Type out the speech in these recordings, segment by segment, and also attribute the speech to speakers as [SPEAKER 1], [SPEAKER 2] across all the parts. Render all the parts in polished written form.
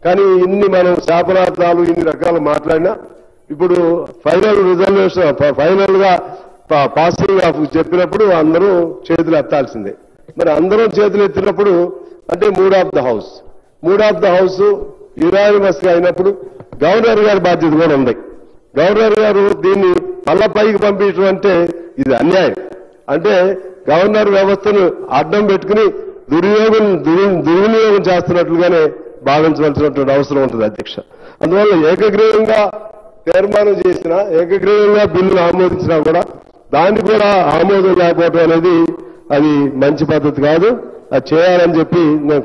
[SPEAKER 1] కానీ ఇన్ని మనం శాపనార్థాలు ఇన్ని రకాలు మాట్లాడినా ఇప్పుడు ఫైనల్ రిజల్యూషన్ ఫైనల్ గా పాసింగ్ ఆఫ్ చెప్పినప్పుడు అందరూ చేతులు ఎత్తాల్సిందే. మరి అందరూ చేతులు ఎత్తినప్పుడు అంటే mood of the house unanimous గా అయినప్పుడు గవర్నర్ గారి బాధ్యత కూడా ఉంది. గవర్నర్ గారు దీన్ని మళ్ళా పైకి పంపించడం అంటే ఇది అన్యాయం. అంటే గవర్నర్ వ్యవస్థను అడ్డం పెట్టుకుని దుర్వినియోగం చేస్తున్నట్లుగానే భావించవలసినటువంటి అవసరం ఉంటుంది అధ్యక్ష. అందువల్ల ఏకగ్రీవంగా తీర్మానం చేసినా ఏకగ్రీవంగా బిల్లును ఆమోదించినా కూడా దాన్ని కూడా ఆమోదం లేకపోవడం అనేది అది మంచి పద్ధతి కాదు. అది చేయాలని చెప్పి నేను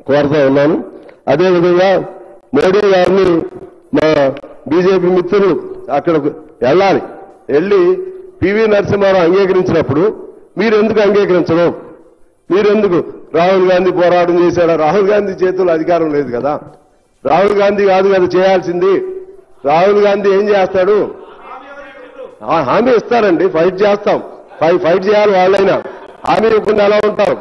[SPEAKER 1] కోరుతా ఉన్నాను. అదేవిధంగా మోడీ గారిని మా బీజేపీ మిత్రులు అక్కడికి వెళ్ళి పివి నరసింహారావు అంగీకరించినప్పుడు మీరు ఎందుకు అంగీకరించడం? మీరెందుకు? రాహుల్ గాంధీ పోరాటం చేశాడా? రాహుల్ గాంధీ చేతుల్లో అధికారం లేదు కదా. రాహుల్ గాంధీ కాదు కదా చేయాల్సింది. రాహుల్ గాంధీ ఏం చేస్తాడు? హామీ ఇస్తారండి, ఫైట్ చేస్తాం. ఫైట్ చేయాలి. వాళ్ళైనా హామీ ఇవ్వకుండా ఎలా ఉంటారు?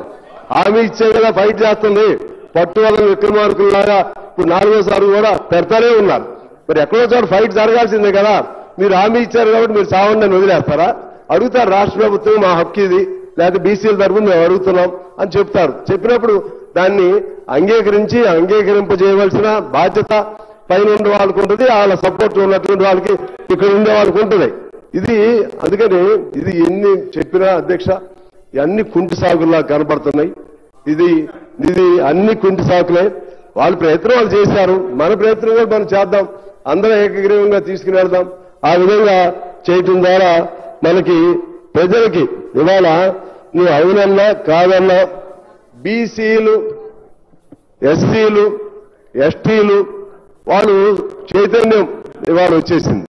[SPEAKER 1] హామీ ఇచ్చే కదా ఫైట్ చేస్తుంది. పట్టువల్ల విక్రమార్కుల్లాగా ఇప్పుడు 4వ సారి కూడా పెడతానే ఉన్నారు. మరి ఎక్కడో చోట ఫైట్ జరగాల్సిందే కదా. మీరు హామీ ఇచ్చారు కాబట్టి మీరు సావండి అని వదిలేస్తారా? అడుగుతారు రాష్ట్ర ప్రభుత్వం మా హక్కు ఇది, లేకపోతే బీసీల తరఫున మేము అడుగుతున్నాం అని చెప్తారు. చెప్పినప్పుడు దాన్ని అంగీకరింపజేయవలసిన బాధ్యత పైన ఉండే వాళ్ళకు ఉంటుంది, వాళ్ళ సపోర్ట్ ఉన్నటువంటి వాళ్ళకి ఇక్కడ ఉండే వాళ్ళకి ఉంటుంది. అందుకని ఇది ఎన్ని చెప్పినా అధ్యక్ష అన్ని కుంటి సాగుల్లా కనబడుతున్నాయి. ఇది అన్ని కుంటి సాకులే. వాళ్ళ ప్రయత్నం వాళ్ళు చేశారు, మన ప్రయత్నం కూడా మనం చేద్దాం. అందరం ఏకగ్రీవంగా తీసుకుని వెళ్దాం. ఆ విధంగా చేయటం ద్వారా మనకి ప్రజలకి ఇవాళ నువ్వు అవునన్నా కాదన్నా బీసీలు, ఎస్సీలు, ఎస్టీలు వాళ్ళు చైతన్యం ఇవాళ వచ్చేసింది.